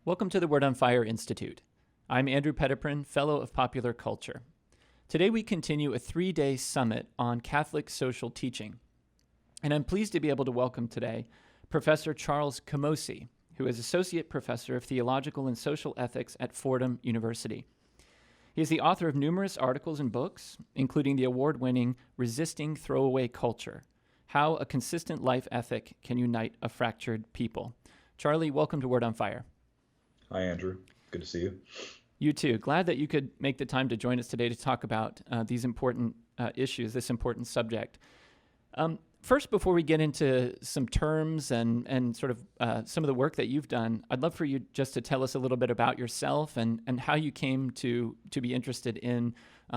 Welcome to the Word on Fire Institute. I'm Andrew Petiprin, Fellow of Popular Culture. Today we continue a 3-day summit on Catholic social teaching. And I'm pleased to be able to welcome today Professor Charles Camosy, who is Associate Professor of Theological and Social Ethics at Fordham University. He is the author of numerous articles and books, including the award-winning Resisting Throwaway Culture: How a Consistent Life Ethic Can Unite a Fractured People. Charlie, welcome to Word on Fire. Hi, Andrew. Good to see you. You too. Glad that you could make the time to join us today to talk about these important issues, this important subject. First, before we get into some terms and sort of some of the work that you've done, I'd love for you just to tell us a little bit about yourself and how you came to be interested in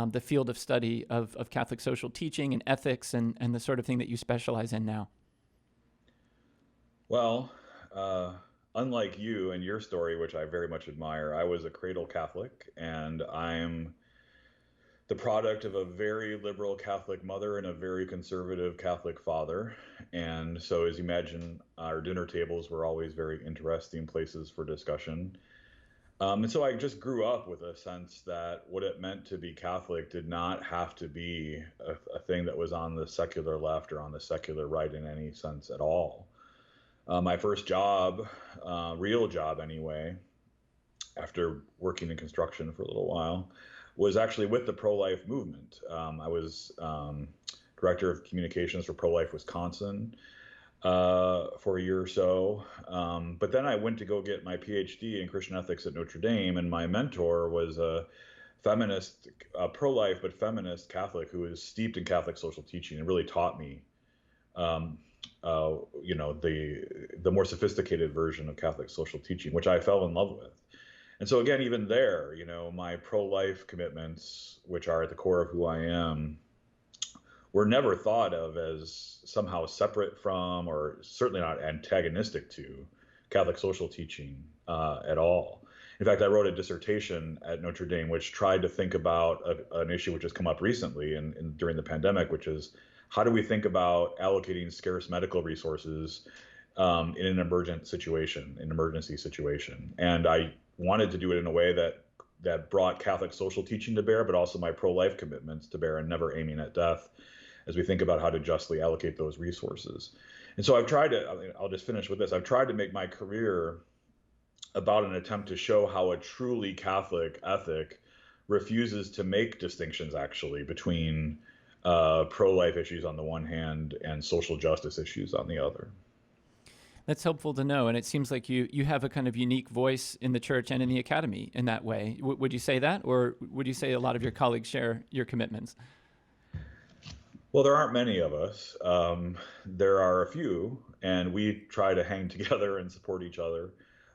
the field of study of Catholic social teaching and ethics and the sort of thing that you specialize in now. Well, unlike you and your story, which I very much admire, I was a cradle Catholic, and I'm the product of a very liberal Catholic mother and a very conservative Catholic father. And so, as you imagine, our dinner tables were always very interesting places for discussion. And so I just grew up with a sense that what it meant to be Catholic did not have to be a thing that was on the secular left or on the secular right in any sense at all. My first job, real job anyway, after working in construction for a little while, was actually with the pro-life movement. I was director of communications for Pro-Life Wisconsin for a year or so. But then I went to go get my PhD in Christian ethics at Notre Dame, and my mentor was a feminist, pro-life but feminist Catholic who was steeped in Catholic social teaching and really taught me the more sophisticated version of Catholic social teaching, which I fell in love with. And so again, even there, my pro-life commitments, which are at the core of who I am, were never thought of as somehow separate from, or certainly not antagonistic to, Catholic social teaching at all. In fact, I wrote a dissertation at Notre Dame which tried to think about an issue which has come up recently and during the pandemic, which is how do we think about allocating scarce medical resources in an emergency situation. And I wanted to do it in a way that brought Catholic social teaching to bear, but also my pro-life commitments to bear, and never aiming at death as we think about how to justly allocate those resources. And so I'll just finish with this. I've tried to make my career about an attempt to show how a truly Catholic ethic refuses to make distinctions actually between pro-life issues on the one hand and social justice issues on the other. That's helpful to know, and it seems like you have a kind of unique voice in the church and in the academy in that way. Would you say that, or would you say a lot of your colleagues share your commitments? Well, there aren't many of us. There are a few, and we try to hang together and support each other.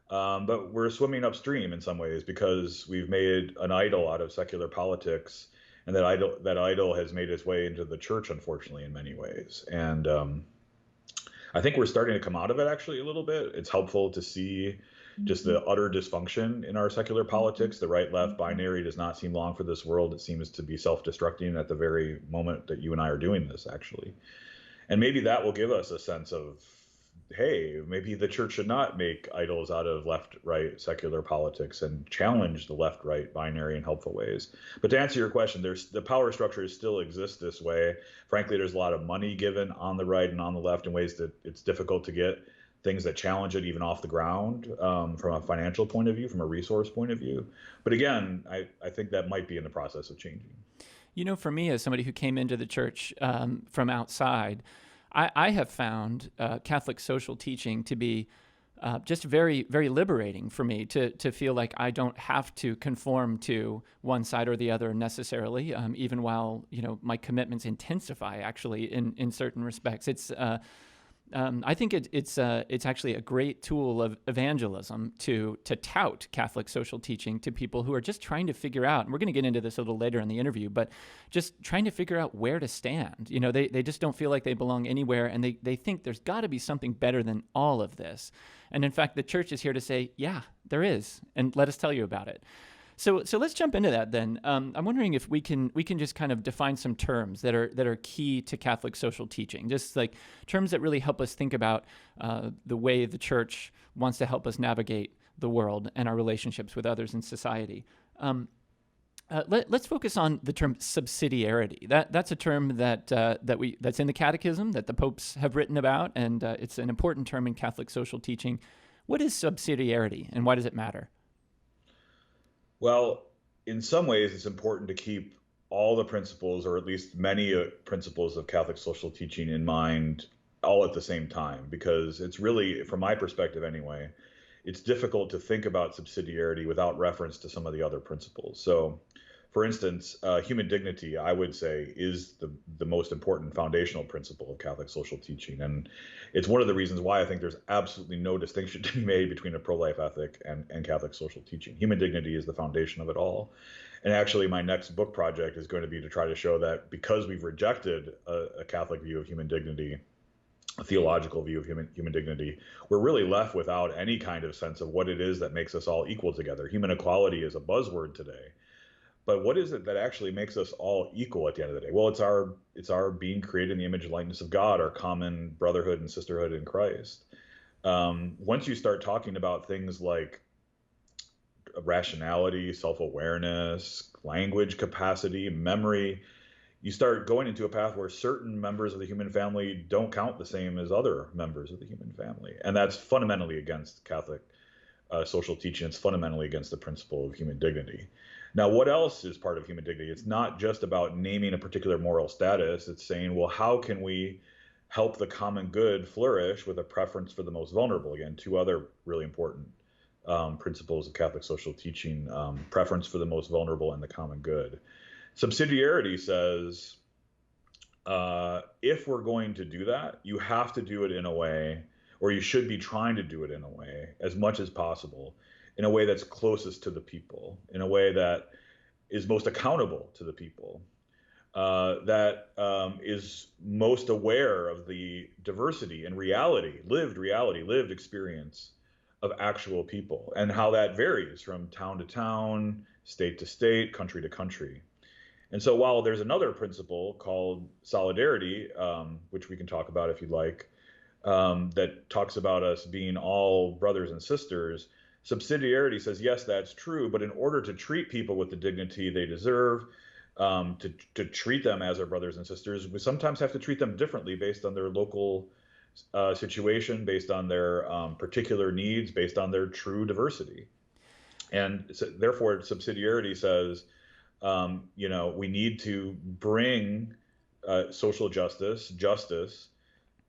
But we're swimming upstream in some ways because we've made an idol out of secular politics, and that idol has made its way into the church, unfortunately, in many ways. And I think we're starting to come out of it actually a little bit. It's helpful to see just the utter dysfunction in our secular politics. The right-left binary does not seem long for this world. It seems to be self-destructing at the very moment that you and I are doing this, actually. And maybe that will give us a sense of, hey, maybe the church should not make idols out of left-right secular politics and challenge the left-right binary in helpful ways. But to answer your question, the power structures still exist this way. Frankly, there's a lot of money given on the right and on the left in ways that it's difficult to get things that challenge it even off the ground from a financial point of view, from a resource point of view. But again, I think that might be in the process of changing. For me, as somebody who came into the church from outside, I have found Catholic social teaching to be just very, very liberating for me to feel like I don't have to conform to one side or the other necessarily, even while my commitments intensify actually in certain respects. I think it's actually a great tool of evangelism to tout Catholic social teaching to people who are just trying to figure out, and we're going to get into this a little later in the interview, but just trying to figure out where to stand. They just don't feel like they belong anywhere, and they think there's got to be something better than all of this. And in fact, the church is here to say, yeah, there is, and let us tell you about it. So let's jump into that then. I'm wondering if we can just kind of define some terms that are key to Catholic social teaching, just like terms that really help us think about the way the church wants to help us navigate the world and our relationships with others in society. Let's focus on the term subsidiarity. That's a term that's in the Catechism that the popes have written about, and it's an important term in Catholic social teaching. What is subsidiarity, and why does it matter? Well, in some ways, it's important to keep all the principles, or at least many principles of Catholic social teaching in mind all at the same time, because it's really, from my perspective anyway, it's difficult to think about subsidiarity without reference to some of the other principles. So, for instance, human dignity, I would say, is the most important foundational principle of Catholic social teaching. And it's one of the reasons why I think there's absolutely no distinction to be made between a pro-life ethic and Catholic social teaching. Human dignity is the foundation of it all. And actually, my next book project is going to be to try to show that because we've rejected a Catholic view of human dignity, a theological view of human dignity, we're really left without any kind of sense of what it is that makes us all equal together. Human equality is a buzzword today, but what is it that actually makes us all equal at the end of the day? Well, it's our being created in the image and likeness of God, our common brotherhood and sisterhood in Christ. Once you start talking about things like rationality, self-awareness, language capacity, memory, you start going into a path where certain members of the human family don't count the same as other members of the human family. And that's fundamentally against Catholic social teaching. It's fundamentally against the principle of human dignity. Now, what else is part of human dignity? It's not just about naming a particular moral status. It's saying, well, how can we help the common good flourish with a preference for the most vulnerable? Again, two other really important principles of Catholic social teaching, preference for the most vulnerable and the common good. Subsidiarity says, if we're going to do that, you have to do it in a way, or you should be trying to do it in a way, as much as possible, in a way that's closest to the people, in a way that is most accountable to the people, that is most aware of the diversity and reality, lived experience of actual people, and how that varies from town to town, state to state, country to country. And so while there's another principle called solidarity, which we can talk about if you'd like, that talks about us being all brothers and sisters, subsidiarity says, yes, that's true, but in order to treat people with the dignity they deserve, to treat them as our brothers and sisters, we sometimes have to treat them differently based on their local situation, based on their particular needs, based on their true diversity. And so, therefore, subsidiarity says, we need to bring social justice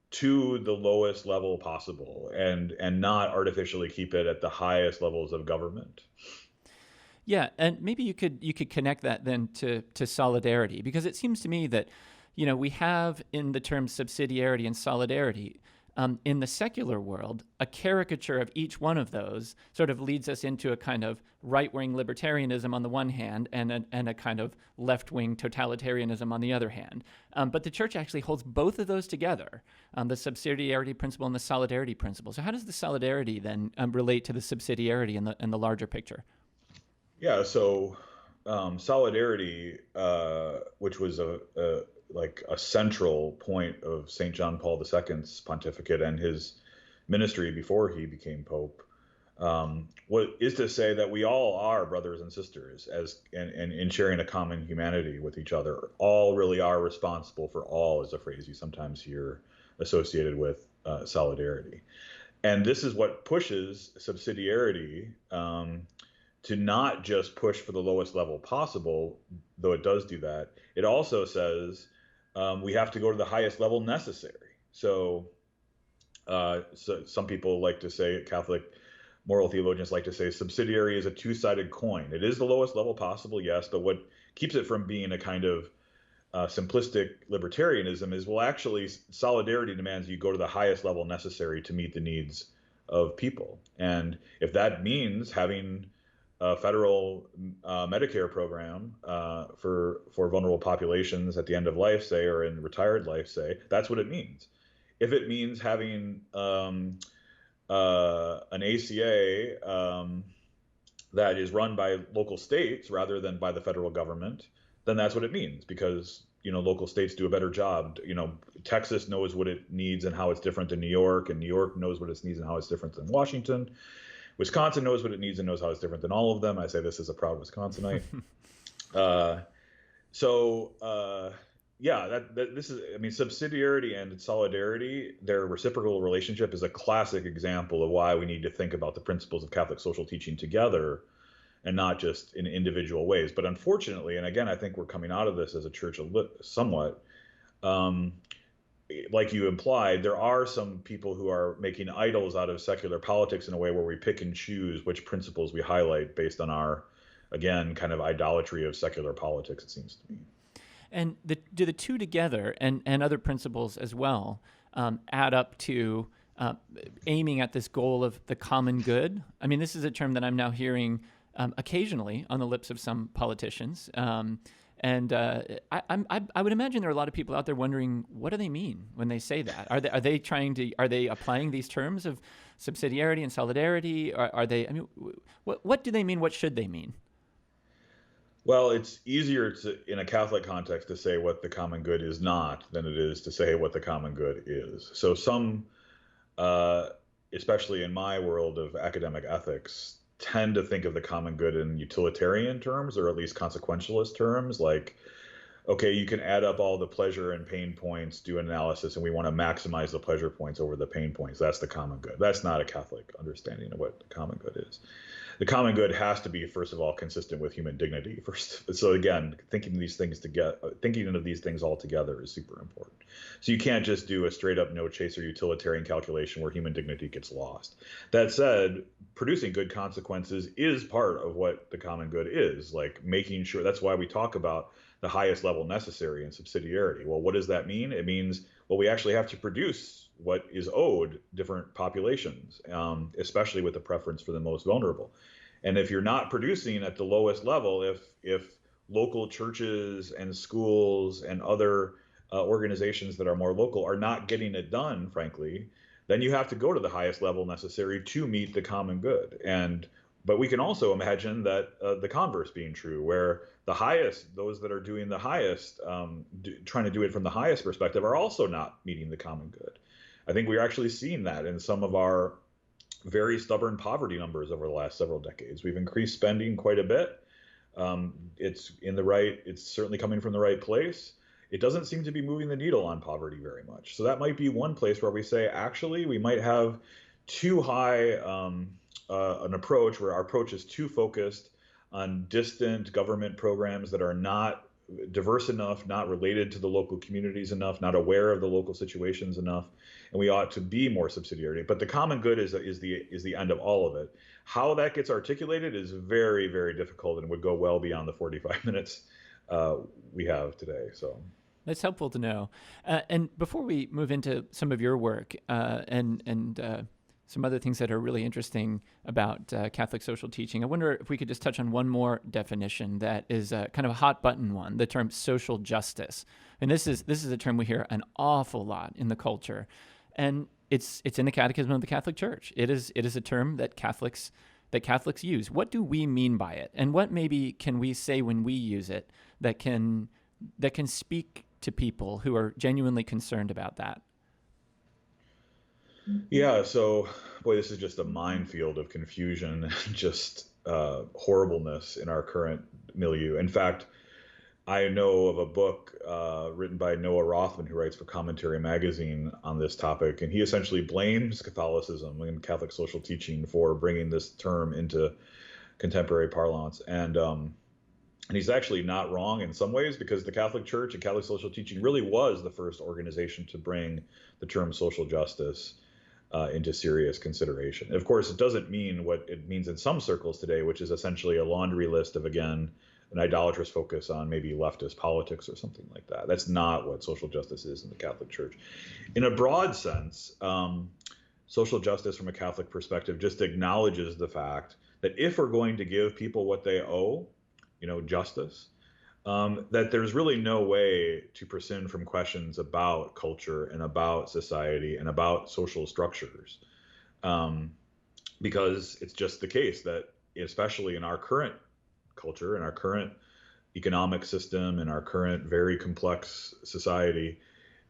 to the lowest level possible, and not artificially keep it at the highest levels of government. Yeah, and maybe you could connect that then to solidarity, because it seems to me that we have in the terms subsidiarity and solidarity in the secular world, a caricature of each one of those sort of leads us into a kind of right-wing libertarianism on the one hand and a kind of left-wing totalitarianism on the other hand. But the Church actually holds both of those together, the subsidiarity principle and the solidarity principle. So how does the solidarity then relate to the subsidiarity in the larger picture? Yeah, so solidarity, which was a central point of St. John Paul II's pontificate and his ministry before he became Pope, what is to say that we all are brothers and sisters and in sharing a common humanity with each other. All really are responsible for all, is a phrase you sometimes hear associated with solidarity. And this is what pushes subsidiarity to not just push for the lowest level possible, though it does do that. It also says we have to go to the highest level necessary. So some people like to say, Catholic moral theologians like to say, subsidiary is a two-sided coin. It is the lowest level possible, yes, but what keeps it from being a kind of simplistic libertarianism is, well, actually, solidarity demands you go to the highest level necessary to meet the needs of people. And if that means having a federal Medicare program for vulnerable populations at the end of life, say, or in retired life, say, that's what it means. If it means having an ACA that is run by local states rather than by the federal government, then that's what it means, because local states do a better job. Texas knows what it needs and how it's different than New York, and New York knows what it needs and how it's different than Washington. Wisconsin knows what it needs and knows how it's different than all of them. I say this as a proud Wisconsinite. Uh, so yeah, this is, I mean, subsidiarity and solidarity, their reciprocal relationship is a classic example of why we need to think about the principles of Catholic social teaching together and not just in individual ways. But unfortunately, and again, I think we're coming out of this as a church somewhat, um, like you implied, there are some people who are making idols out of secular politics in a way where we pick and choose which principles we highlight based on our, again, kind of idolatry of secular politics, it seems to me. And do the two together and other principles as well add up to aiming at this goal of the common good? I mean, this is a term that I'm now hearing occasionally on the lips of some politicians. And I would imagine there are a lot of people out there wondering, what do they mean when they say that? Are they applying these terms of subsidiarity and solidarity? Are they? I mean, what do they mean? What should they mean? Well, it's easier in a Catholic context to say what the common good is not than it is to say what the common good is. So some, especially in my world of academic ethics, tend to think of the common good in utilitarian terms, or at least consequentialist terms, like, okay, you can add up all the pleasure and pain points, do an analysis, and we want to maximize the pleasure points over the pain points. That's the common good. That's not a Catholic understanding of what the common good is. The common good has to be, first of all, consistent with human dignity first. So again, thinking of these things all together is super important. So you can't just do a straight up no chaser utilitarian calculation where human dignity gets lost. That said, producing good consequences is part of what the common good is, like making sure. That's why we talk about the highest level necessary in subsidiarity. Well, what does that mean? It means, well, we actually have to produce what is owed different populations, especially with the preference for the most vulnerable. And if you're not producing at the lowest level, if local churches and schools and other organizations that are more local are not getting it done, frankly, then you have to go to the highest level necessary to meet the common good. But we can also imagine that the converse being true, where the highest, those that are doing the highest, trying to do it from the highest perspective, are also not meeting the common good. I think we're actually seeing that in some of our very stubborn poverty numbers over the last several decades. We've increased spending quite a bit. It's certainly coming from the right place. It doesn't seem to be moving the needle on poverty very much. So that might be one place where we say, actually, we might have too high an approach, where our approach is too focused on distant government programs that are not diverse enough, not related to the local communities enough, not aware of the local situations enough, and we ought to be more subsidiary. But the common good is the end of all of it. How that gets articulated is very, very difficult and would go well beyond the 45 minutes we have today. So that's helpful to know. And before we move into some of your work and some other things that are really interesting about Catholic social teaching, I wonder if we could just touch on one more definition that is kind of a hot button one, the term social justice. And this is a term we hear an awful lot in the culture, and it's in the Catechism of the Catholic Church. It is a term that Catholics use. What do we mean by it, and what maybe can we say when we use it that can speak to people who are genuinely concerned about that? Yeah, so boy, this is just a minefield of confusion and just horribleness in our current milieu. In fact, I know of a book written by Noah Rothman, who writes for Commentary Magazine on this topic, and he essentially blames Catholicism and Catholic social teaching for bringing this term into contemporary parlance. And he's actually not wrong in some ways, because the Catholic Church and Catholic social teaching really was the first organization to bring the term social justice into serious consideration. And of course, it doesn't mean what it means in some circles today, which is essentially a laundry list of, again, an idolatrous focus on maybe leftist politics or something like that. That's not what social justice is in the Catholic Church. In a broad sense, social justice from a Catholic perspective just acknowledges the fact that if we're going to give people what they owe, justice, that there's really no way to prescind from questions about culture and about society and about social structures, because it's just the case that, especially in our current culture, in our current economic system, in our current very complex society,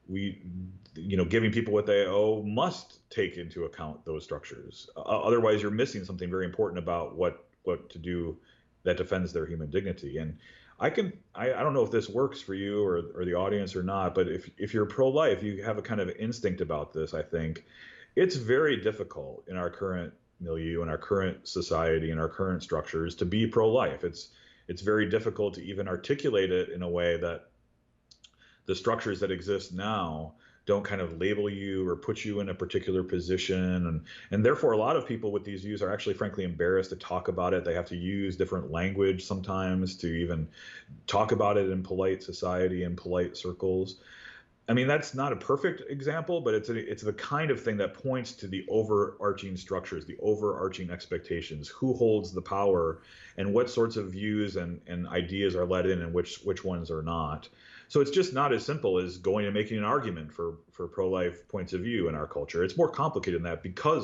we, giving people what they owe must take into account those structures. Otherwise, you're missing something very important about what to do that defends their human dignity. And I don't know if this works for you or the audience or not, but if you're pro-life, you have a kind of instinct about this. I think it's very difficult in our current milieu, in our current society, in our current structures to be pro-life. It's very difficult to even articulate it in a way that the structures that exist now don't kind of label you or put you in a particular position. And therefore, a lot of people with these views are actually, frankly, embarrassed to talk about it. They have to use different language sometimes to even talk about it in polite society, in polite circles. I mean, that's not a perfect example, but it's the kind of thing that points to the overarching structures, the overarching expectations, who holds the power, and what sorts of views and ideas are let in and which ones are not. So it's just not as simple as going and making an argument for pro-life points of view in our culture. It's more complicated than that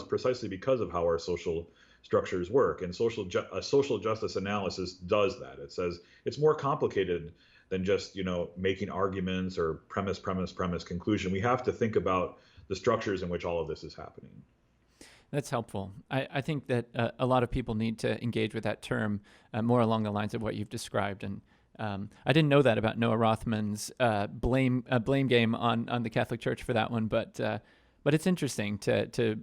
precisely because of how our social structures work. And a social justice analysis does that. It says it's more complicated than just, making arguments or premise, conclusion. We have to think about the structures in which all of this is happening. That's helpful. I think that a lot of people need to engage with that term more along the lines of what you've described. And I didn't know that about Noah Rothman's blame game on the Catholic Church for that one, but it's interesting to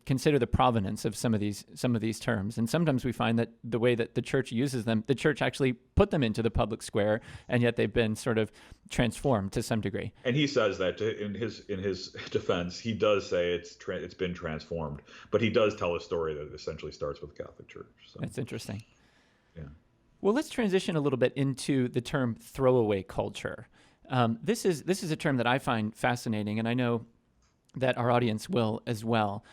consider the provenance of some of these terms. And sometimes we find that the way that the church uses them, the church actually put them into the public square, and yet they've been sort of transformed to some degree. And he says that in his defense, he does say it's been transformed, but he does tell a story that essentially starts with the Catholic Church. So. That's interesting. Yeah. Well, let's transition a little bit into the term throwaway culture. This is a term that I find fascinating, and I know that our audience will as well.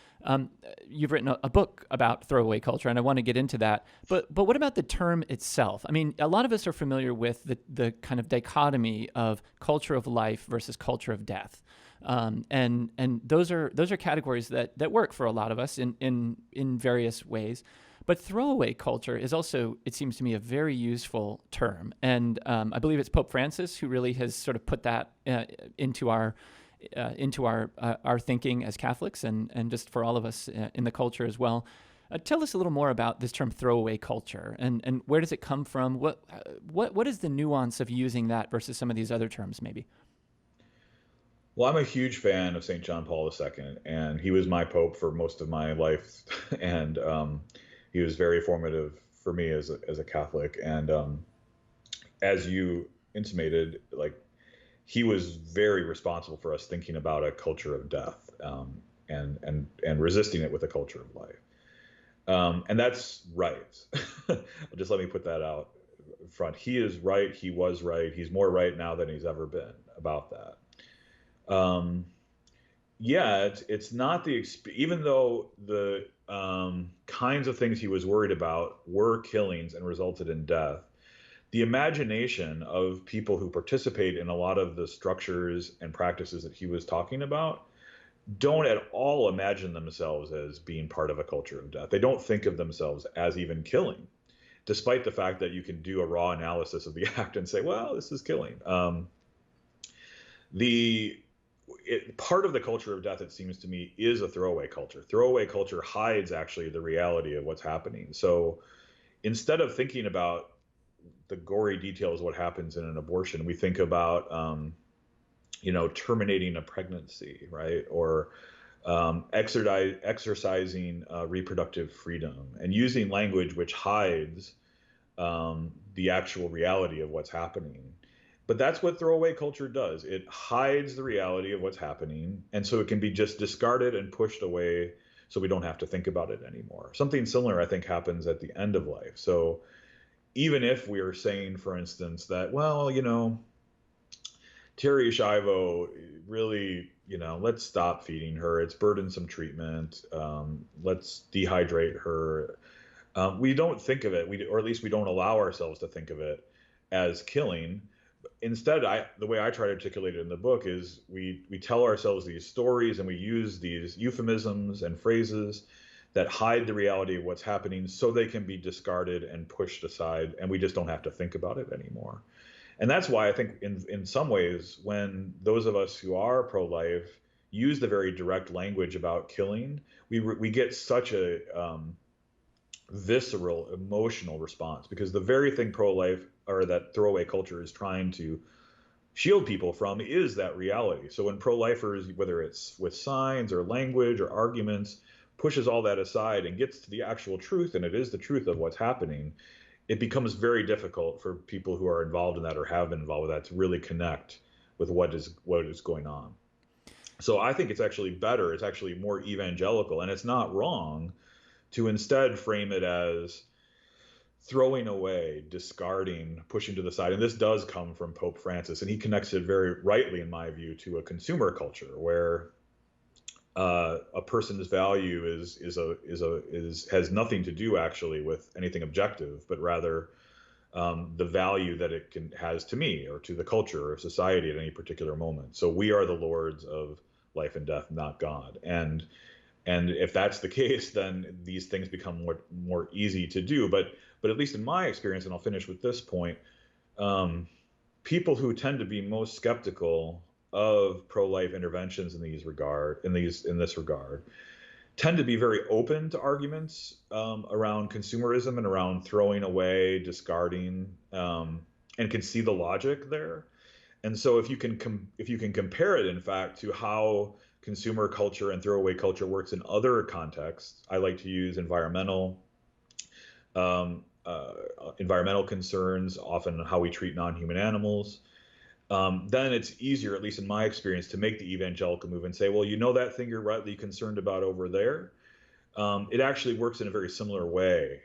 You've written a book about throwaway culture, and I want to get into that. But what about the term itself? I mean, a lot of us are familiar with the kind of dichotomy of culture of life versus culture of death. And those are categories that work for a lot of us in various ways. But throwaway culture is also, it seems to me, a very useful term. And I believe it's Pope Francis who really has sort of put that into our thinking as Catholics and just for all of us in the culture as well. Tell us a little more about this term throwaway culture and where does it come from? What is the nuance of using that versus some of these other terms maybe? Well, I'm a huge fan of St. John Paul II, and he was my pope for most of my life, and he was very formative for me as a Catholic. And as you intimated, like, he was very responsible for us thinking about a culture of death and resisting it with a culture of life. And that's right. Just let me put that out front. He is right. He was right. He's more right now than he's ever been about that. It's not even though the kinds of things he was worried about were killings and resulted in death, the imagination of people who participate in a lot of the structures and practices that he was talking about don't at all imagine themselves as being part of a culture of death. They don't think of themselves as even killing, despite the fact that you can do a raw analysis of the act and say, well, this is killing. Part of the culture of death, it seems to me, is a throwaway culture. Throwaway culture hides actually the reality of what's happening. So instead of thinking about the gory details of what happens in an abortion, we think about, terminating a pregnancy, right? Or exercising reproductive freedom and using language which hides the actual reality of what's happening. But that's what throwaway culture does. It hides the reality of what's happening, and so it can be just discarded and pushed away so we don't have to think about it anymore. Something similar, I think, happens at the end of life. So even if we are saying, for instance, that, well, Terry Schiavo really, let's stop feeding her. It's burdensome treatment. Let's dehydrate her. We don't think of it, or at least we don't allow ourselves to think of it as killing. Instead, the way I try to articulate it in the book is we tell ourselves these stories and we use these euphemisms and phrases that hide the reality of what's happening so they can be discarded and pushed aside, and we just don't have to think about it anymore. And that's why I think in some ways, when those of us who are pro-life use the very direct language about killing, we get such a visceral emotional response, because the very thing pro-life or that throwaway culture is trying to shield people from is that reality. So when pro-lifers, whether it's with signs or language or arguments, pushes all that aside and gets to the actual truth, and it is the truth of what's happening, it becomes very difficult for people who are involved in that or have been involved with that to really connect with what is going on. So I think it's actually better, it's actually more evangelical, and it's not wrong to instead frame it as throwing away, discarding, pushing to the side. And this does come from Pope Francis, and he connects it very rightly, in my view, to a consumer culture where a person's value has nothing to do actually with anything objective, but rather the value that it has to me or to the culture or society at any particular moment. So we are the lords of life and death, not God. And if that's the case, then these things become more easy to do. But at least in my experience, and I'll finish with this point, people who tend to be most skeptical of pro-life interventions in this regard tend to be very open to arguments around consumerism and around throwing away, discarding, and can see the logic there. And so if you can compare it, in fact, to how consumer culture and throwaway culture works in other contexts, I like to use environmental concerns, often how we treat non-human animals. Then it's easier, at least in my experience, to make the evangelical move and say, well, that thing you're rightly concerned about over there, it actually works in a very similar way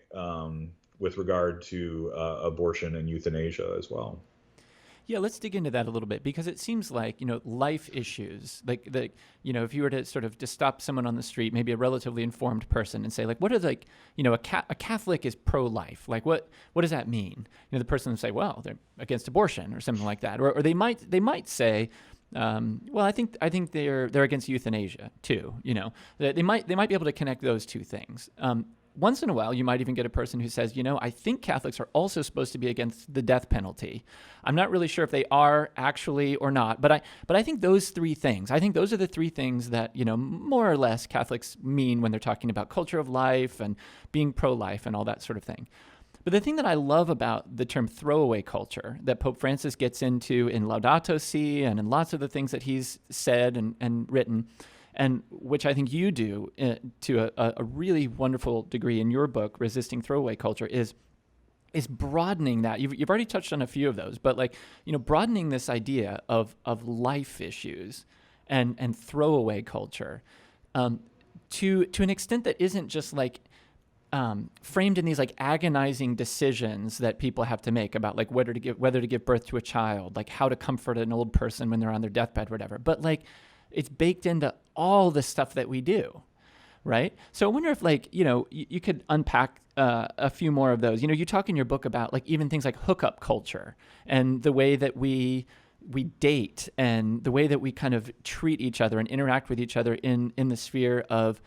with regard to abortion and euthanasia as well. Yeah, let's dig into that a little bit, because it seems like, life issues, like if you were to sort of just stop someone on the street, maybe a relatively informed person, and say, like, what is, like, a Catholic is pro-life. Like, what does that mean? The person would say, well, they're against abortion or something like that. Or they might say, well, I think they're against euthanasia too. They might be able to connect those two things. Once in a while, you might even get a person who says, I think Catholics are also supposed to be against the death penalty. I'm not really sure if they are actually or not, but I think those three things, those are the three things that, more or less Catholics mean when they're talking about culture of life and being pro-life and all that sort of thing. But the thing that I love about the term throwaway culture that Pope Francis gets into in Laudato Si and in lots of the things that he's said and written, and which I think you do to a really wonderful degree in your book, Resisting Throwaway Culture, is broadening that. You've already touched on a few of those, but broadening this idea of life issues and throwaway culture to an extent that isn't just framed in these agonizing decisions that people have to make about whether to give birth to a child, how to comfort an old person when they're on their deathbed, whatever. But it's baked into all the stuff that we do, right? So I wonder if you could unpack a few more of those. You talk in your book about even things like hookup culture and the way that we date and the way that we kind of treat each other and interact with each other in the sphere of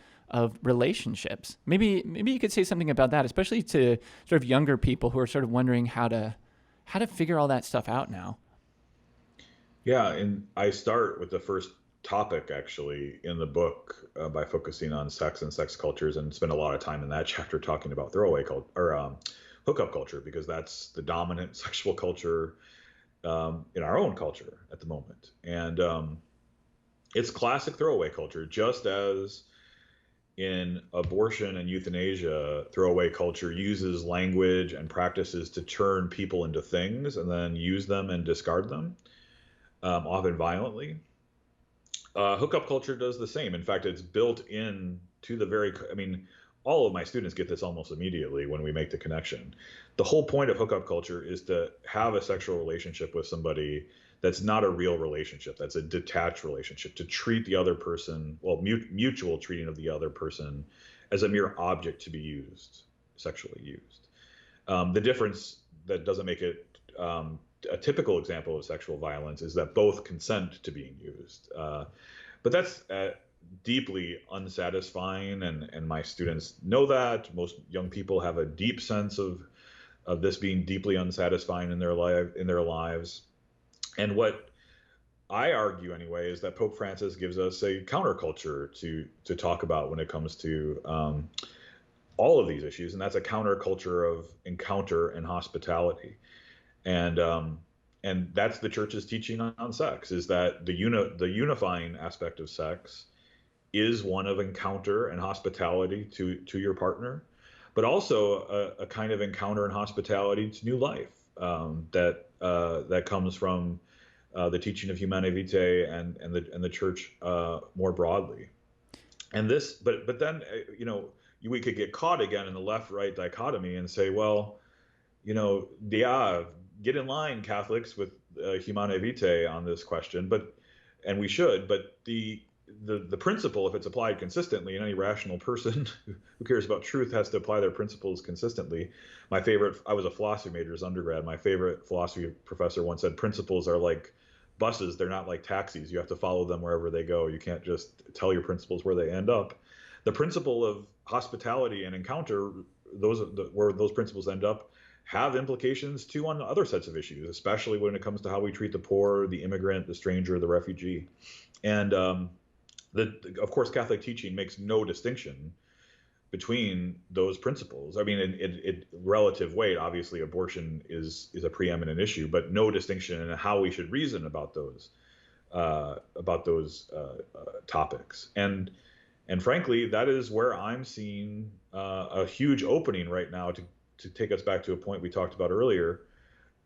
relationships. Maybe you could say something about that, especially to sort of younger people who are sort of wondering how to figure all that stuff out now. Yeah, and I start with the first topic actually in the book by focusing on sex and sex cultures, and spend a lot of time in that chapter talking about throwaway culture or hookup culture, because that's the dominant sexual culture in our own culture at the moment. And it's classic throwaway culture, just as in abortion and euthanasia, throwaway culture uses language and practices to turn people into things and then use them and discard them, often violently. Hookup culture does the same. In fact, it's built in to all of my students get this almost immediately when we make the connection. The whole point of hookup culture is to have a sexual relationship with somebody that's not a real relationship, that's a detached relationship, to treat the other person, mutual treating of the other person as a mere object to be used, sexually used. The difference that doesn't make it a typical example of sexual violence is that both consent to being used. But that's deeply unsatisfying, and my students know that. Most young people have a deep sense of of this being deeply unsatisfying in their lives. And what I argue anyway is that Pope Francis gives us a counterculture to talk about when it comes to all of these issues, and that's a counterculture of encounter and hospitality. And that's the church's teaching on sex, is that the unifying aspect of sex is one of encounter and hospitality to your partner, but also a kind of encounter and hospitality to new life, that comes from the teaching of Humanae Vitae and the church more broadly. And this, but then we could get caught again in the left-right dichotomy and say, well, yeah, get in line, Catholics, with Humanae Vitae on this question, and we should, but the principle, if it's applied consistently, and any rational person who cares about truth has to apply their principles consistently. I was a philosophy major as undergrad. My favorite philosophy professor once said, principles are like buses. They're not like taxis. You have to follow them wherever they go. You can't just tell your principles where they end up. The principle of hospitality and encounter, where those principles end up, have implications too on other sets of issues, especially when it comes to how we treat the poor, the immigrant, the stranger, the refugee. And of course, Catholic teaching makes no distinction between those principles. I mean, in relative weight, obviously, abortion is a preeminent issue, but no distinction in how we should reason about those topics. And frankly, that is where I'm seeing a huge opening right now to take us back to a point we talked about earlier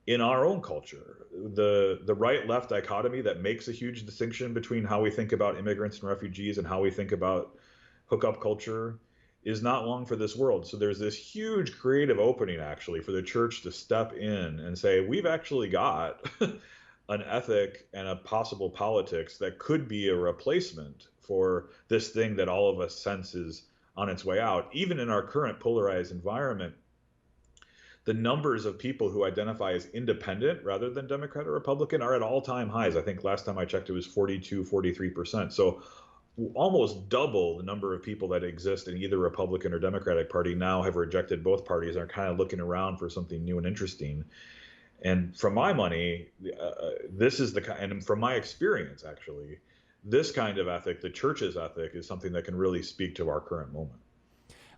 in our own culture. The right-left dichotomy that makes a huge distinction between how we think about immigrants and refugees and how we think about hookup culture is not long for this world. So there's this huge creative opening, actually, for the church to step in and say, we've actually got an ethic and a possible politics that could be a replacement for this thing that all of us sense is on its way out. Even in our current polarized environment, the numbers of people who identify as independent rather than Democrat or Republican are at all-time highs. I think last time I checked, it was 42, 43%. So almost double the number of people that exist in either Republican or Democratic Party now have rejected both parties and are kind of looking around for something new and interesting. And from my money, this is and from my experience, actually, this kind of ethic, the church's ethic, is something that can really speak to our current moment.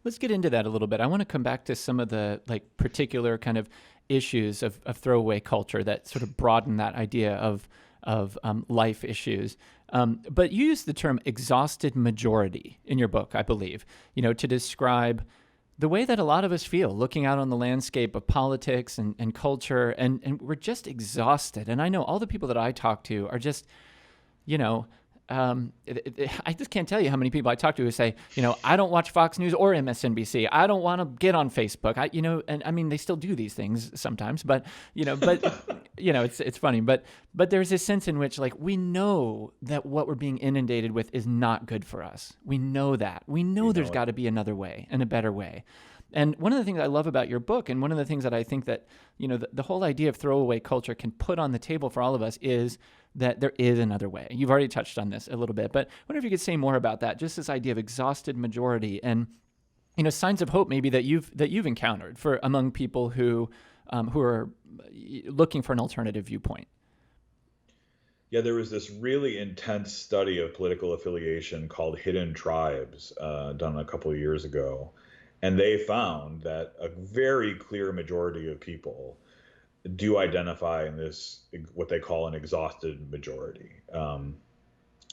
Let's get into that a little bit. I want to come back to some of the particular kind of issues of throwaway culture that sort of broaden that idea of life issues. But you use the term exhausted majority in your book, I believe, to describe the way that a lot of us feel looking out on the landscape of politics and culture, and we're just exhausted. And I know all the people that I talk to are just, I just can't tell you how many people I talk to who say, I don't watch Fox News or MSNBC. I don't want to get on Facebook. And I mean, they still do these things sometimes, but it's funny. But there's this sense in which, we know that what we're being inundated with is not good for us. We know that. We know there's got to be another way and a better way. And one of the things I love about your book, and one of the things that I think that, the whole idea of throwaway culture can put on the table for all of us is that there is another way. You've already touched on this a little bit, but I wonder if you could say more about that, just this idea of exhausted majority and, signs of hope maybe that you've encountered among people who are looking for an alternative viewpoint. Yeah, there was this really intense study of political affiliation called Hidden Tribes, done a couple of years ago. And they found that a very clear majority of people do identify in this, what they call an exhausted majority.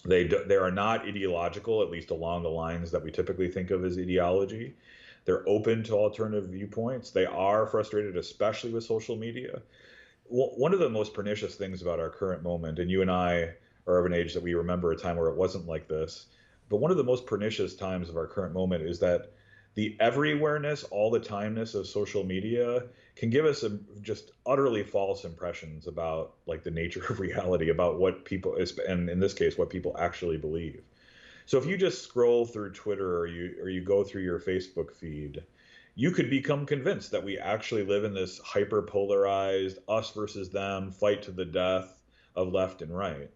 They are not ideological, at least along the lines that we typically think of as ideology. They're open to alternative viewpoints. They are frustrated, especially with social media. One of the most pernicious things about our current moment, and you and I are of an age that we remember a time where it wasn't like this, but one of the most pernicious times of our current moment is that the everywhereness, all the timeness of social media can give us just utterly false impressions about the nature of reality, about what people, and in this case, what people actually believe. So if you just scroll through Twitter or you go through your Facebook feed, you could become convinced that we actually live in this hyper-polarized us versus them fight to the death of left and right.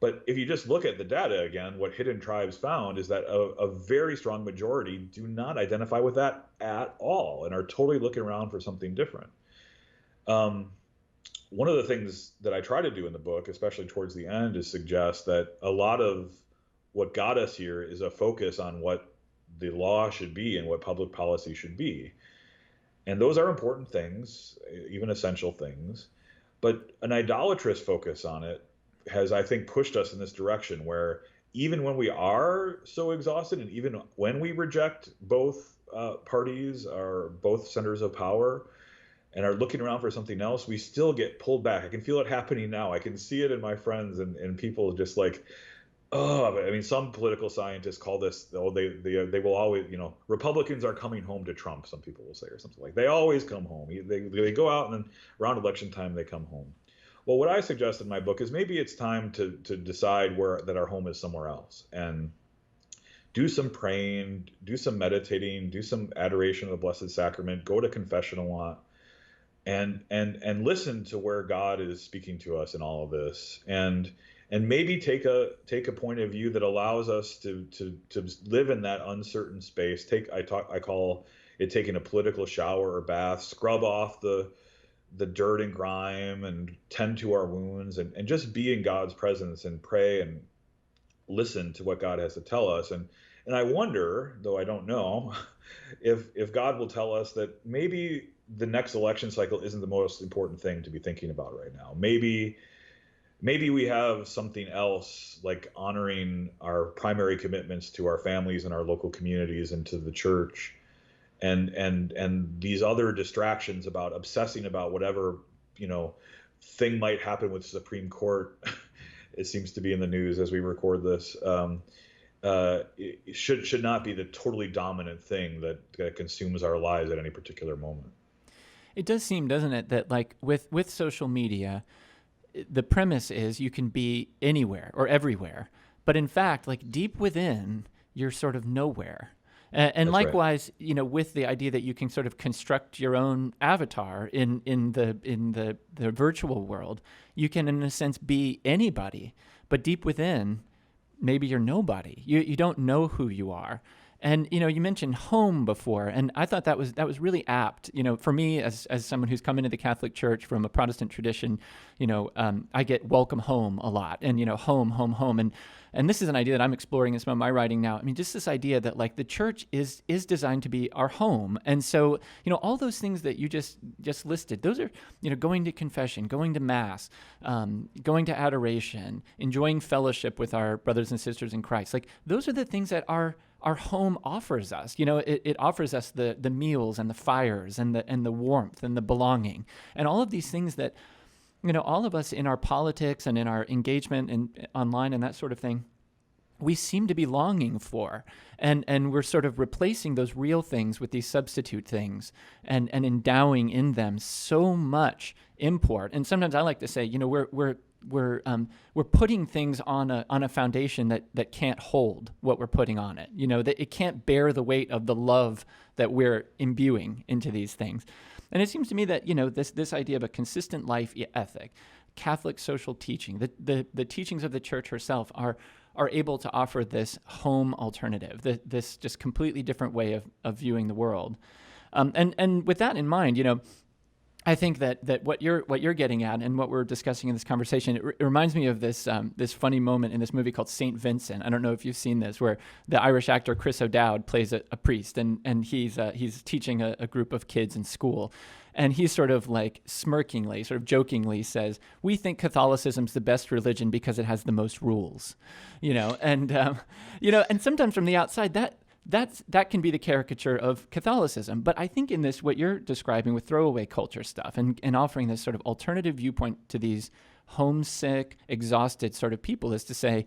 But if you just look at the data again, what Hidden Tribes found is that a very strong majority do not identify with that at all and are totally looking around for something different. One of the things that I try to do in the book, especially towards the end, is suggest that a lot of what got us here is a focus on what the law should be and what public policy should be. And those are important things, even essential things. But an idolatrous focus on it has, I think, pushed us in this direction where even when we are so exhausted and even when we reject both parties or both centers of power and are looking around for something else, we still get pulled back. I can feel it happening now. I can see it in my friends and people just like, oh, I mean, some political scientists call this, oh, they will always, Republicans are coming home to Trump, some people will say, or something like. They always come home. They go out and then around election time they come home. Well, what I suggest in my book is maybe it's time to decide that our home is somewhere else and do some praying, do some meditating, do some adoration of the Blessed Sacrament, go to confession a lot, and listen to where God is speaking to us in all of this, and maybe take a point of view that allows us to live in that uncertain space. I call it taking a political shower or bath, scrub off the dirt and grime and tend to our wounds and just be in God's presence and pray and listen to what God has to tell us. And I wonder, though I don't know, if God will tell us that maybe the next election cycle isn't the most important thing to be thinking about right now. Maybe we have something else, like honoring our primary commitments to our families and our local communities and to the church, and these other distractions about obsessing about whatever thing might happen with the Supreme Court. It seems to be in the news as we record this. It should not be the totally dominant thing that consumes our lives at any particular moment. It does seem, doesn't it, that like with social media, the premise is you can be anywhere or everywhere, but in fact, like deep within, you're sort of nowhere. And That's likewise, right. With the idea that you can sort of construct your own avatar in the virtual world, you can, in a sense, be anybody. But deep within, maybe you're nobody. You don't know who you are. And you mentioned home before, and I thought that was really apt. For me, as someone who's come into the Catholic Church from a Protestant tradition, I get welcome home a lot, and home, and this is an idea that I'm exploring in some of my writing now. I mean, just this idea that like the church is designed to be our home, and so all those things that you just listed, those are going to confession, going to mass, going to adoration, enjoying fellowship with our brothers and sisters in Christ. Like those are the things that our home offers us. It offers us the meals and the fires and the warmth and the belonging and all of these things that, all of us in our politics and in our engagement and online and that sort of thing, we seem to be longing for. And we're sort of replacing those real things with these substitute things and endowing in them so much import. And sometimes I like to say, we're putting things on a foundation that can't hold what we're putting on it. That it can't bear the weight of the love that we're imbuing into these things. And it seems to me that this idea of a consistent life ethic, Catholic social teaching, the teachings of the Church herself are able to offer this home alternative, this just completely different way of viewing the world. And with that in mind, I think that what you're getting at and what we're discussing in this conversation, it reminds me of this funny moment in this movie called Saint Vincent. I don't know if you've seen this, where the Irish actor Chris O'Dowd plays a priest, and he's teaching a group of kids in school, and he sort of like smirkingly, sort of jokingly says, "We think Catholicism's the best religion because it has the most rules," and sometimes from the outside that can be the caricature of Catholicism. But I think in this, what you're describing with throwaway culture stuff and offering this sort of alternative viewpoint to these homesick, exhausted sort of people is to say,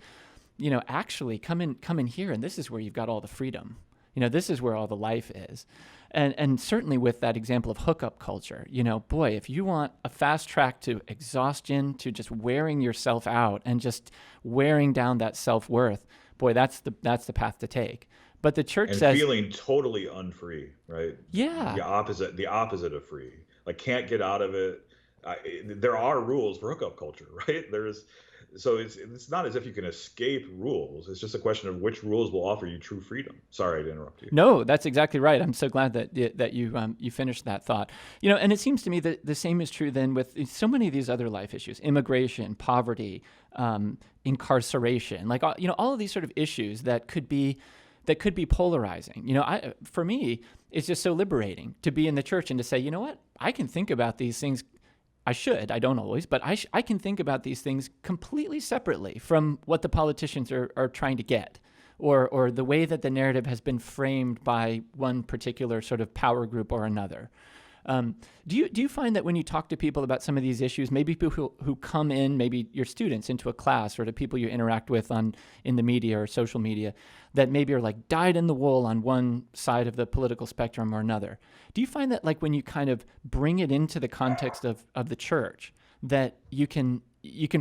actually come in here, and this is where you've got all the freedom. This is where all the life is. And certainly with that example of hookup culture, boy, if you want a fast track to exhaustion, to just wearing yourself out and just wearing down that self-worth, boy, that's the path to take. But the church says feeling totally unfree, right? Yeah. The opposite of free. Like can't get out of it. There are rules for hookup culture, right? So it's not as if you can escape rules. It's just a question of which rules will offer you true freedom. Sorry to interrupt you. No, that's exactly right. I'm so glad that you finished that thought. And it seems to me that the same is true then with so many of these other life issues: immigration, poverty, incarceration, like all of these sort of issues that could be polarizing. For me, it's just so liberating to be in the church and to say, you know what, I can think about these things. I don't always, but I can think about these things completely separately from what the politicians are trying to get, or the way that the narrative has been framed by one particular sort of power group or another. Do you find that when you talk to people about some of these issues, maybe people who come in, maybe your students into a class, or to people you interact with in the media or social media, that maybe are like dyed in the wool on one side of the political spectrum or another? Do you find that, like, when you kind of bring it into the context of the church, that you can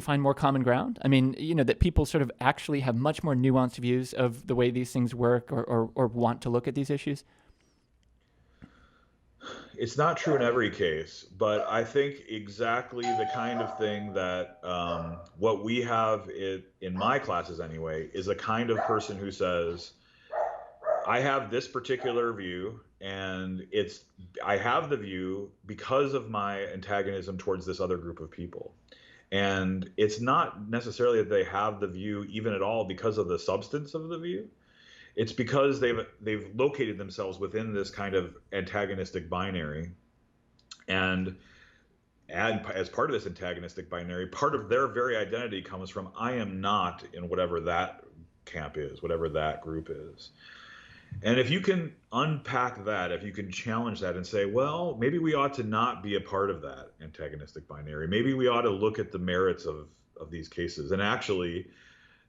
find more common ground? I mean, that people sort of actually have much more nuanced views of the way these things work, or want to look at these issues? It's not true in every case, but I think exactly the kind of thing that what we have in my classes anyway is a kind of person who says, I have this particular view, and I have the view because of my antagonism towards this other group of people. And it's not necessarily that they have the view even at all because of the substance of the view. It's because they've located themselves within this kind of antagonistic binary, and as part of this antagonistic binary, part of their very identity comes from, I am not in whatever that camp is, whatever that group is. And if you can unpack that, if you can challenge that and say, well, maybe we ought to not be a part of that antagonistic binary. Maybe we ought to look at the merits of these cases. And actually,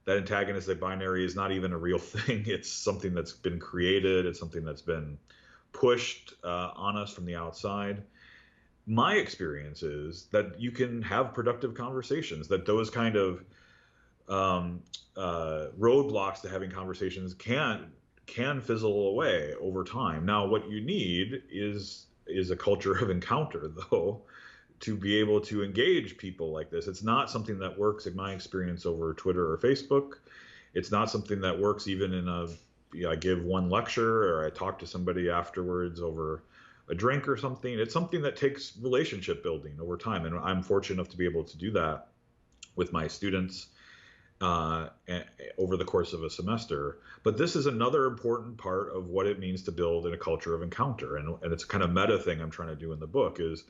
that antagonistic binary is not even a real thing. It's something that's been created. It's something that's been pushed on us from the outside. My experience is that you can have productive conversations, that those kind of roadblocks to having conversations can fizzle away over time. Now, what you need is a culture of encounter, though, to be able to engage people like this. It's not something that works, in my experience, over Twitter or Facebook. It's not something that works even in I give one lecture or I talk to somebody afterwards over a drink or something. It's something that takes relationship building over time. And I'm fortunate enough to be able to do that with my students over the course of a semester. But this is another important part of what it means to build in a culture of encounter. And it's a kind of meta thing I'm trying to do in the book is,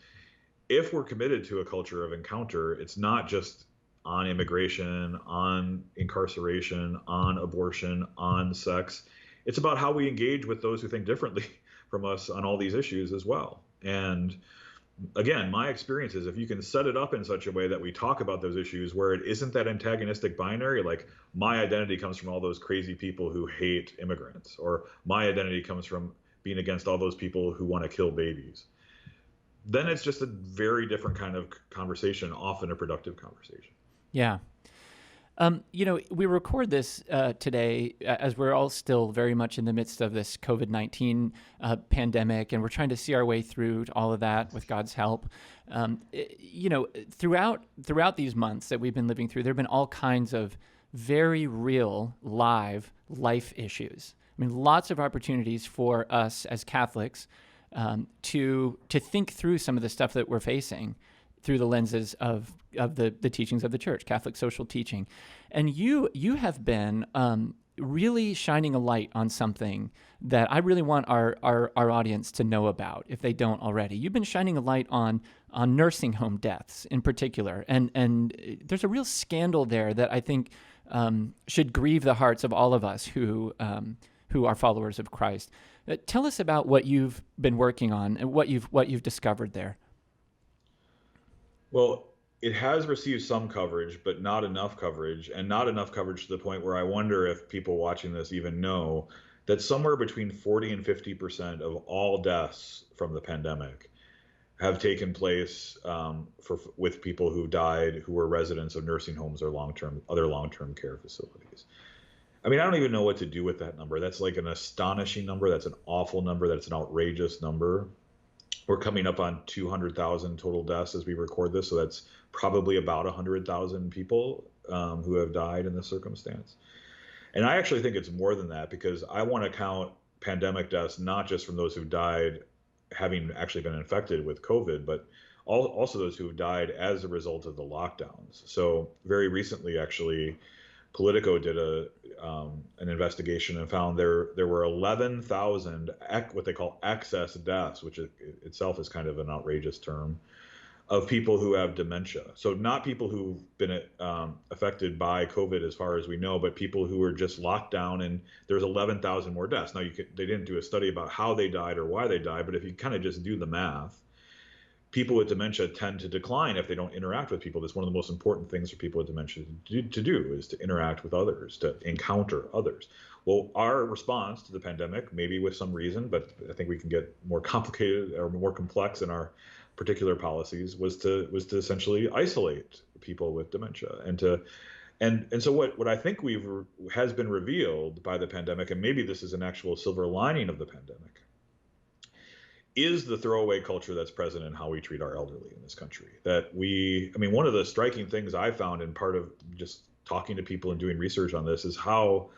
if we're committed to a culture of encounter, it's not just on immigration, on incarceration, on abortion, on sex. It's about how we engage with those who think differently from us on all these issues as well. And again, my experience is if you can set it up in such a way that we talk about those issues where it isn't that antagonistic binary, like my identity comes from all those crazy people who hate immigrants, or my identity comes from being against all those people who want to kill babies, then it's just a very different kind of conversation, often a productive conversation. Yeah. We record this today as we're all still very much in the midst of this COVID-19 pandemic, and we're trying to see our way through all of that with God's help. Throughout these months that we've been living through, there have been all kinds of very real, live life issues. I mean, lots of opportunities for us as Catholics to think through some of the stuff that we're facing through the lenses of the teachings of the church, Catholic social teaching. And you have been really shining a light on something that I really want our audience to know about, if they don't already. You've been shining a light on nursing home deaths in particular. And there's a real scandal there that I think should grieve the hearts of all of us who are followers of Christ. Tell us about what you've been working on and what you've discovered there. Well, it has received some coverage, but not enough coverage, and not enough coverage to the point where I wonder if people watching this even know that somewhere between 40 and 50% of all deaths from the pandemic have taken place with people who died who were residents of nursing homes or other long-term care facilities. I mean, I don't even know what to do with that number. That's like an astonishing number. That's an awful number. That's an outrageous number. We're coming up on 200,000 total deaths as we record this, so that's probably about 100,000 people who have died in this circumstance. And I actually think it's more than that, because I want to count pandemic deaths not just from those who died having actually been infected with COVID, but also those who have died as a result of the lockdowns. So very recently, actually, Politico did an investigation and found there were 11,000 what they call excess deaths, which itself is kind of an outrageous term, of people who have dementia. So not people who've been affected by COVID as far as we know, but people who were just locked down, and there's 11,000 more deaths. Now, they didn't do a study about how they died or why they died, but if you kind of just do the math, people with dementia tend to decline if they don't interact with people. That's one of the most important things for people with dementia to do is to interact with others, to encounter others. Well, our response to the pandemic, maybe with some reason, but I think we can get more complicated or more complex in our particular policies, was to essentially isolate people with dementia, and so what I think has been revealed by the pandemic, and maybe this is an actual silver lining of the pandemic, is the throwaway culture that's present in how we treat our elderly in this country. One of the striking things I found in part of just talking to people and doing research on this is how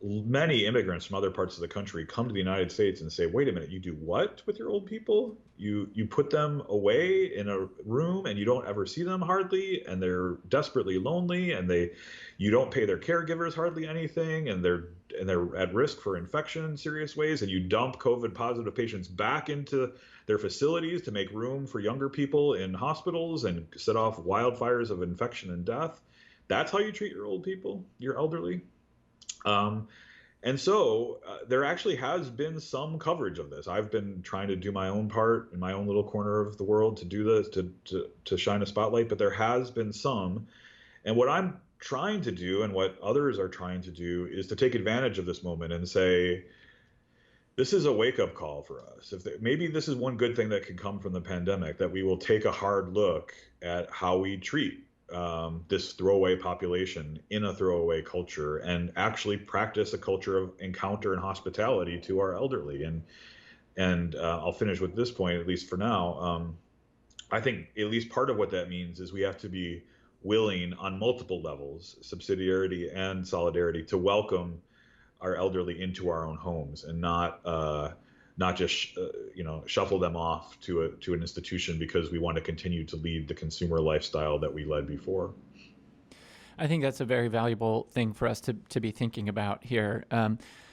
many immigrants from other parts of the country come to the United States and say, wait a minute, you do what with your old people? You put them away in a room and you don't ever see them hardly, and they're desperately lonely, and you don't pay their caregivers hardly anything, and they're at risk for infection in serious ways, and you dump COVID positive patients back into their facilities to make room for younger people in hospitals and set off wildfires of infection and death. That's how you treat your old people, your elderly. And so there actually has been some coverage of this. I've been trying to do my own part in my own little corner of the world to do this, to shine a spotlight, but there has been some. And what I'm trying to do, and what others are trying to do, is to take advantage of this moment and say, this is a wake-up call for us. Maybe this is one good thing that can come from the pandemic, that we will take a hard look at how we treat this throwaway population in a throwaway culture, and actually practice a culture of encounter and hospitality to our elderly. And I'll finish with this point, at least for now. I think at least part of what that means is we have to be willing on multiple levels, subsidiarity and solidarity, to welcome our elderly into our own homes, and not just shuffle them off to an institution because we want to continue to lead the consumer lifestyle that we led before. I think that's a very valuable thing for us to be thinking about here.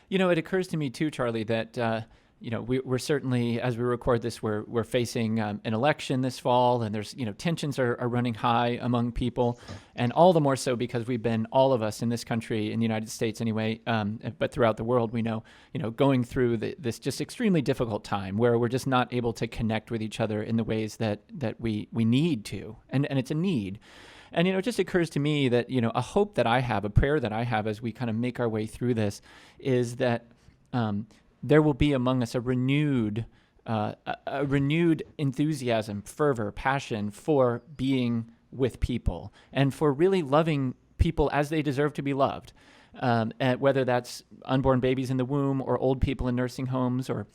It occurs to me too, Charlie, that we're certainly, as we record this, we're facing an election this fall, and there's tensions are running high among people, and all the more so because we've been, all of us in this country, in the United States anyway, but throughout the world, we know going through this just extremely difficult time where we're just not able to connect with each other in the ways that we need to, and it's a need. And it just occurs to me that a hope that I have, a prayer that I have as we kind of make our way through this, is that there will be among us a renewed enthusiasm, fervor, passion for being with people, and for really loving people as they deserve to be loved. And whether that's unborn babies in the womb, or old people in nursing homes, or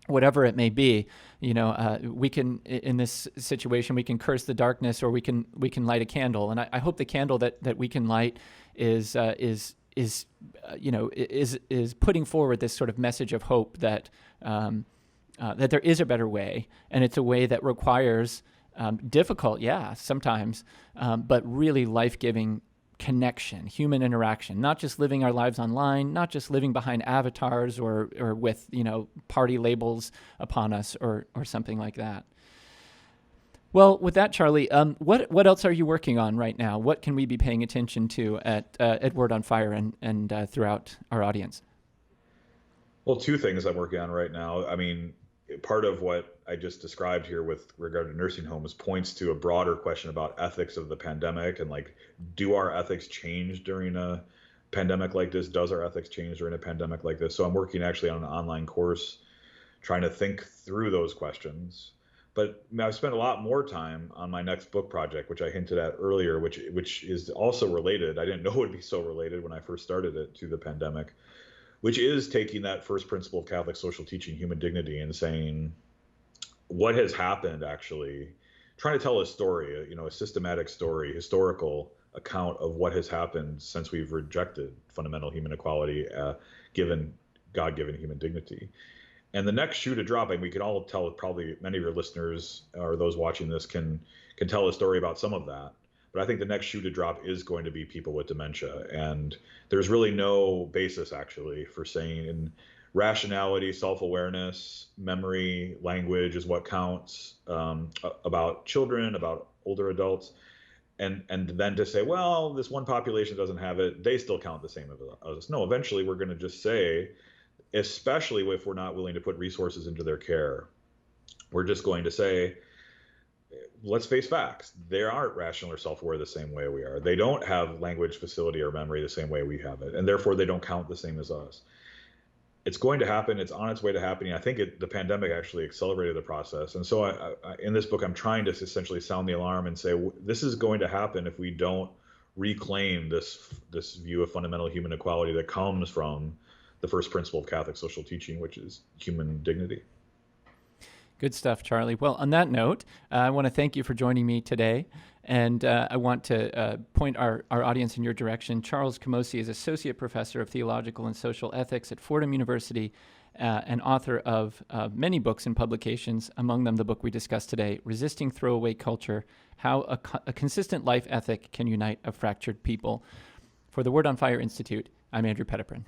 whatever it may be, we can, in this situation, we can curse the darkness, or we can light a candle. And I hope the candle that we can light is putting forward this sort of message of hope that that there is a better way, and it's a way that requires difficult, sometimes, but really life-giving connection, human interaction, not just living our lives online, not just living behind avatars or with party labels upon us or something like that. Well, with that, Charlie, what else are you working on right now? What can we be paying attention to at Word on Fire and throughout our audience? Well, two things I'm working on right now. I mean, part of what I just described here with regard to nursing homes points to a broader question about ethics of the pandemic, and do our ethics change during a pandemic like this? Does our ethics change during a pandemic like this? So I'm working actually on an online course trying to think through those questions. But I've spent a lot more time on my next book project, which I hinted at earlier, which is also related. I didn't know it would be so related when I first started it, to the pandemic, which is taking that first principle of Catholic social teaching, human dignity, and saying what has happened, actually trying to tell a story, a systematic story, historical account of what has happened since we've rejected fundamental human equality, given God-given human dignity. And the next shoe to drop, and we can all tell, probably many of your listeners or those watching this can tell a story about some of that. But I think the next shoe to drop is going to be people with dementia. And there's really no basis, actually, for saying rationality, self-awareness, memory, language is what counts, about children, about older adults. And then to say, well, this one population doesn't have it, they still count the same as us. No, eventually we're going to just say, especially if we're not willing to put resources into their care, we're just going to say, let's face facts. They aren't rational or self-aware the same way we are. They don't have language, facility, or memory the same way we have it, and therefore they don't count the same as us. It's going to happen. It's on its way to happening. I think the pandemic actually accelerated the process. And so in this book, I'm trying to essentially sound the alarm and say, this is going to happen if we don't reclaim this view of fundamental human equality that comes from the first principle of Catholic social teaching, which is human dignity. Good stuff, Charlie. Well, on that note, I want to thank you for joining me today. And I want to point our audience in your direction. Charles Camosy is Associate Professor of Theological and Social Ethics at Fordham University and author of many books and publications, among them the book we discussed today, Resisting Throwaway Culture, How a Consistent Life Ethic Can Unite a Fractured People. For the Word on Fire Institute, I'm Andrew Petiprin.